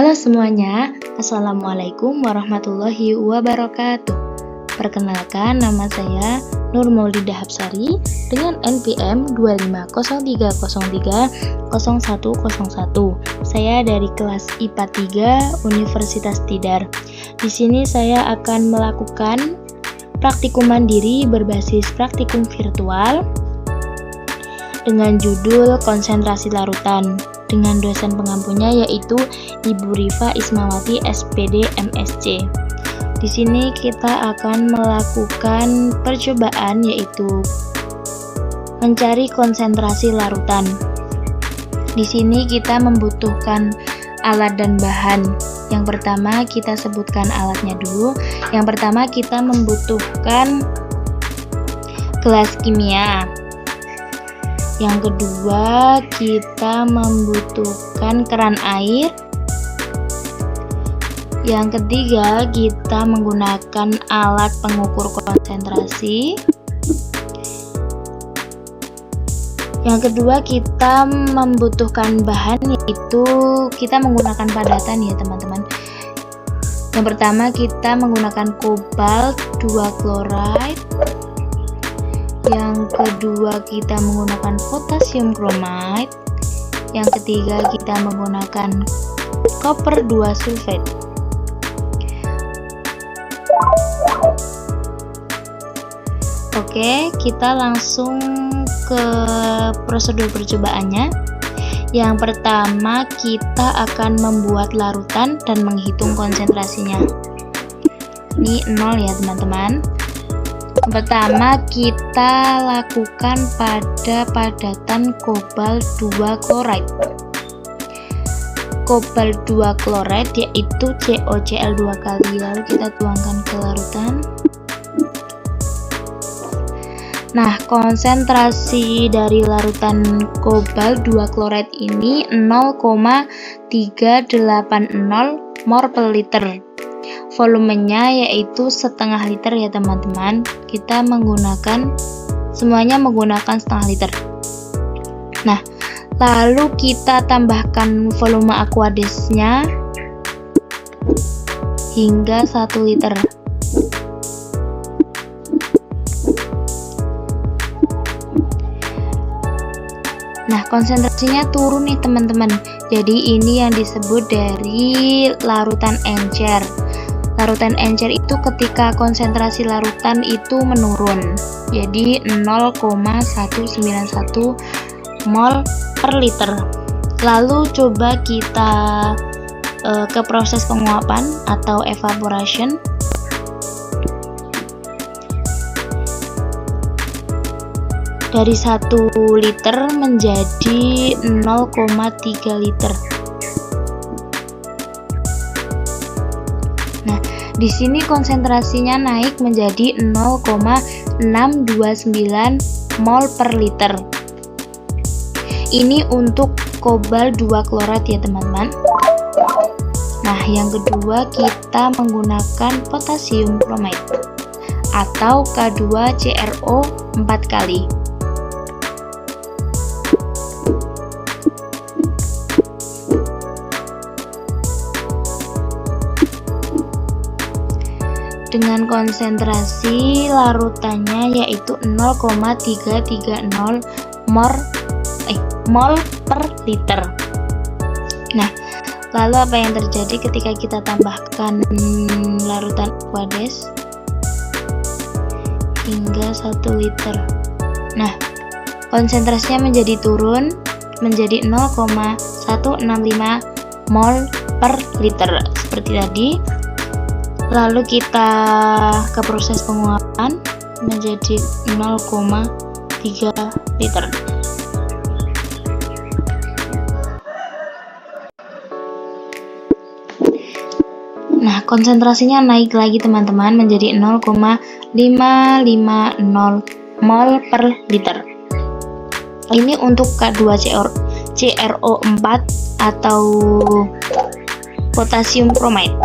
Halo semuanya, Assalamualaikum warahmatullahi wabarakatuh. Perkenalkan, nama saya Nur Maulidah Hapsari dengan NPM 2503030101. Saya dari kelas IPA 3 Universitas Tidar. Di sini saya akan melakukan praktikum mandiri berbasis praktikum virtual dengan judul konsentrasi larutan, dengan dosen pengampunya yaitu Ibu Rifa Ismawati SPD MSc. Di sini kita akan melakukan percobaan yaitu mencari konsentrasi larutan. Di sini kita membutuhkan alat dan bahan. Yang pertama kita sebutkan alatnya dulu. Yang pertama kita membutuhkan gelas kimia. Yang kedua, kita membutuhkan keran air. Yang ketiga, kita menggunakan alat pengukur konsentrasi. Yang kedua, kita membutuhkan bahan, yaitu kita menggunakan padatan ya teman-teman. Yang pertama, kita menggunakan kobalt 2 chloride. Yang kedua, kita menggunakan potasium chromate. Yang ketiga, kita menggunakan koper 2 sulfate. Oke, kita langsung ke prosedur percobaannya. Yang pertama, kita akan membuat larutan dan menghitung konsentrasinya. Ini 0 ya teman-teman. Pertama, kita lakukan pada padatan kobalt 2 chloride. Kobalt 2 chloride yaitu COCl 2 kali, lalu kita tuangkan ke larutan. Nah, konsentrasi dari larutan kobalt 2 chloride ini 0,380 mol per liter. Volumenya yaitu setengah liter ya teman-teman. Kita semuanya menggunakan setengah liter. Nah, lalu kita tambahkan volume aquadesnya hingga 1 liter. Nah, konsentrasinya turun nih teman-teman. Jadi ini yang disebut dari larutan encer. Larutan encer itu ketika konsentrasi larutan itu menurun, jadi 0,191 mol per liter. Lalu coba kita ke proses penguapan atau evaporation. Dari 1 liter menjadi 0,3 liter. Di sini konsentrasinya naik menjadi 0,629 mol per liter. Ini untuk kobalt 2 chloride ya teman-teman. Nah, yang kedua kita menggunakan potasium chromate atau K2CrO 4 kali. Dengan konsentrasi larutannya yaitu 0,330 mol per liter. Nah, lalu apa yang terjadi ketika kita tambahkan larutan aquades hingga 1 liter? Nah, konsentrasinya menjadi turun menjadi 0,165 mol per liter seperti tadi. Lalu kita ke proses penguapan menjadi 0,3 liter. Nah, konsentrasinya naik lagi teman-teman menjadi 0,550 mol per liter. Ini untuk K2CrO 4 atau potasium chromate.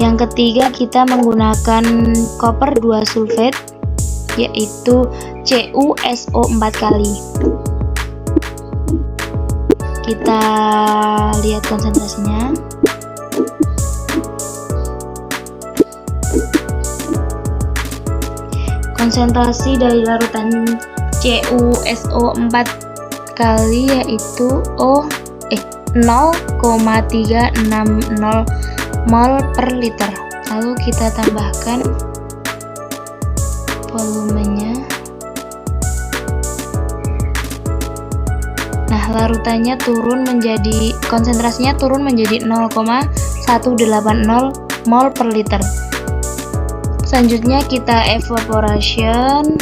Yang ketiga, kita menggunakan koper 2 sulfate yaitu CuSO 4 kali. Kita lihat konsentrasinya. Konsentrasi dari larutan CuSO4 kali yaitu 0,360 mol per liter. Lalu kita tambahkan volumenya. Nah, larutannya konsentrasinya turun menjadi 0,180 mol per liter. Selanjutnya kita evaporation.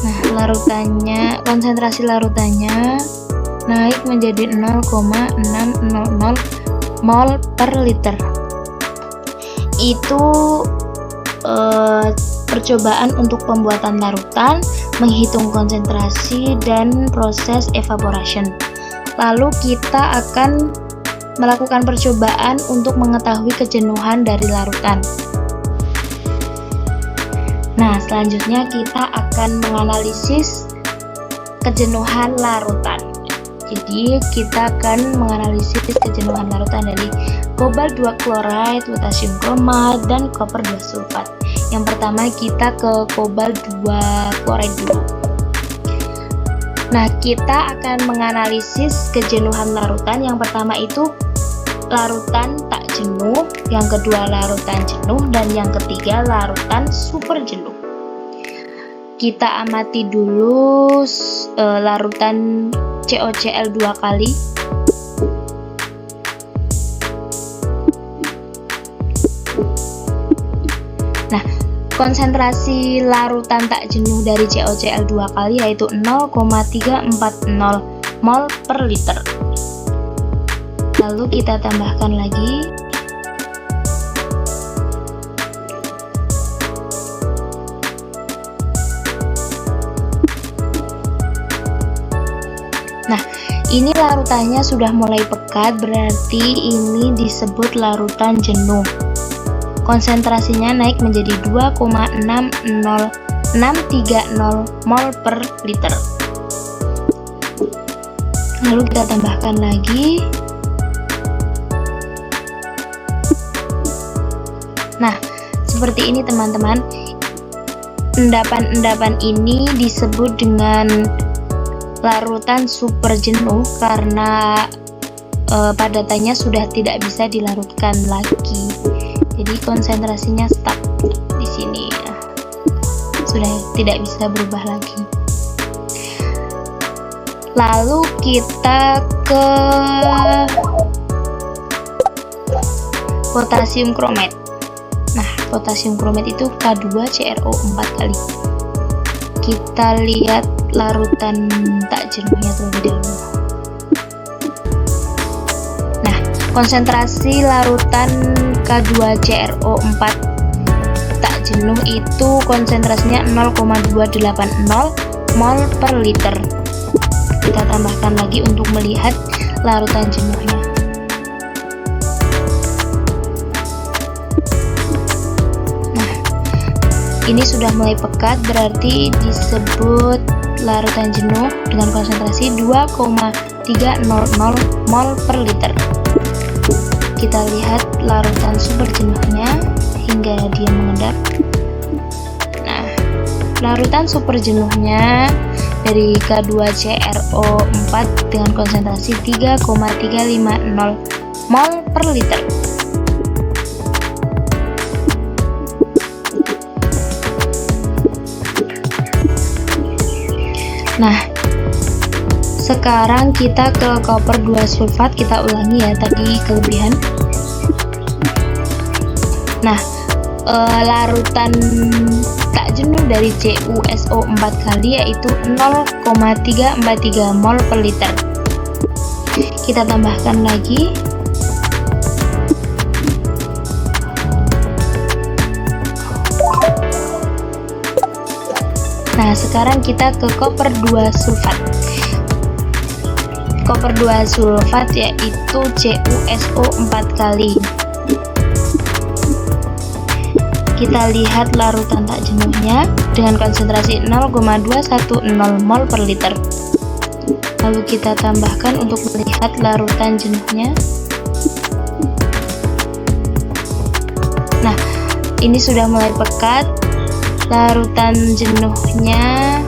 Nah, konsentrasi larutannya naik menjadi 0,600 mol per liter. Itu percobaan untuk pembuatan larutan, menghitung konsentrasi, dan proses evaporation. Lalu kita akan melakukan percobaan untuk mengetahui kejenuhan dari larutan. Nah, selanjutnya kita akan menganalisis kejenuhan larutan. Jadi kita akan menganalisis kejenuhan larutan dari kobalt 2 chloride, potasium chromate, dan koper 2 sulfat. Yang pertama kita ke kobalt 2 chloride dulu. Nah, kita akan menganalisis kejenuhan larutan. Yang pertama itu larutan tak jenuh, yang kedua larutan jenuh, dan yang ketiga larutan super jenuh. Kita amati dulu larutan COCl 2 kali. Nah, konsentrasi larutan tak jenuh dari COCl 2 kali yaitu 0,340 mol per liter. Lalu kita tambahkan lagi. Nah, ini larutannya sudah mulai pekat, berarti ini disebut larutan jenuh. Konsentrasinya naik menjadi 2,60630 mol per liter. Lalu kita tambahkan lagi. Nah, seperti ini teman-teman. Endapan-endapan ini disebut dengan larutan super jenuh karena padatannya sudah tidak bisa dilarutkan lagi. Jadi konsentrasinya stuck di sini, sudah tidak bisa berubah lagi. Lalu kita ke potasium chromate. Nah, potasium chromate itu K2CrO4 kali. Kita lihat larutan tak jenuhnya terlebih dahulu. Nah, konsentrasi larutan K2CrO4 tak jenuh itu konsentrasinya 0,280 mol per liter. Kita tambahkan lagi untuk melihat larutan jenuhnya. Nah, ini sudah mulai pekat, berarti disebut larutan jenuh dengan konsentrasi 2,300 mol per liter. Kita lihat larutan super jenuhnya hingga dia mengendap. Nah, larutan super jenuhnya dari K2CrO4 dengan konsentrasi 3,350 mol per liter. Nah, sekarang kita ke koper 2 sulfat. Kita ulangi ya tadi kelebihan. Nah, larutan tak jenuh dari CuSO4 kali yaitu 0,343 mol per liter. Kita tambahkan lagi. Nah, sekarang kita ke koper 2 sulfat. Koper 2 sulfat yaitu CuSO4 kali. kita lihat larutan tak jenuhnya dengan konsentrasi 0,210 mol per liter. Lalu kita tambahkan untuk melihat larutan jenuhnya. Nah, ini sudah mulai pekat. Larutan jenuhnya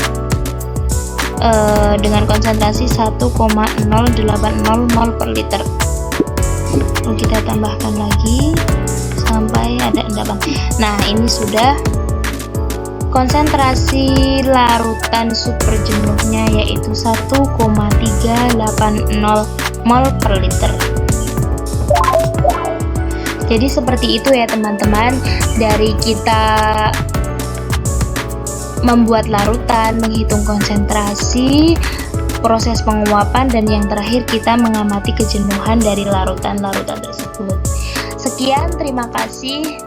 dengan konsentrasi 1,080 mol per liter. Lalu kita tambahkan lagi sampai ada endapan. Nah, ini sudah konsentrasi larutan super jenuhnya, yaitu 1,380 mol per liter. Jadi seperti itu ya teman-teman, dari kita membuat larutan, menghitung konsentrasi, proses penguapan, dan yang terakhir kita mengamati kejenuhan dari larutan-larutan tersebut. Sekian, terima kasih.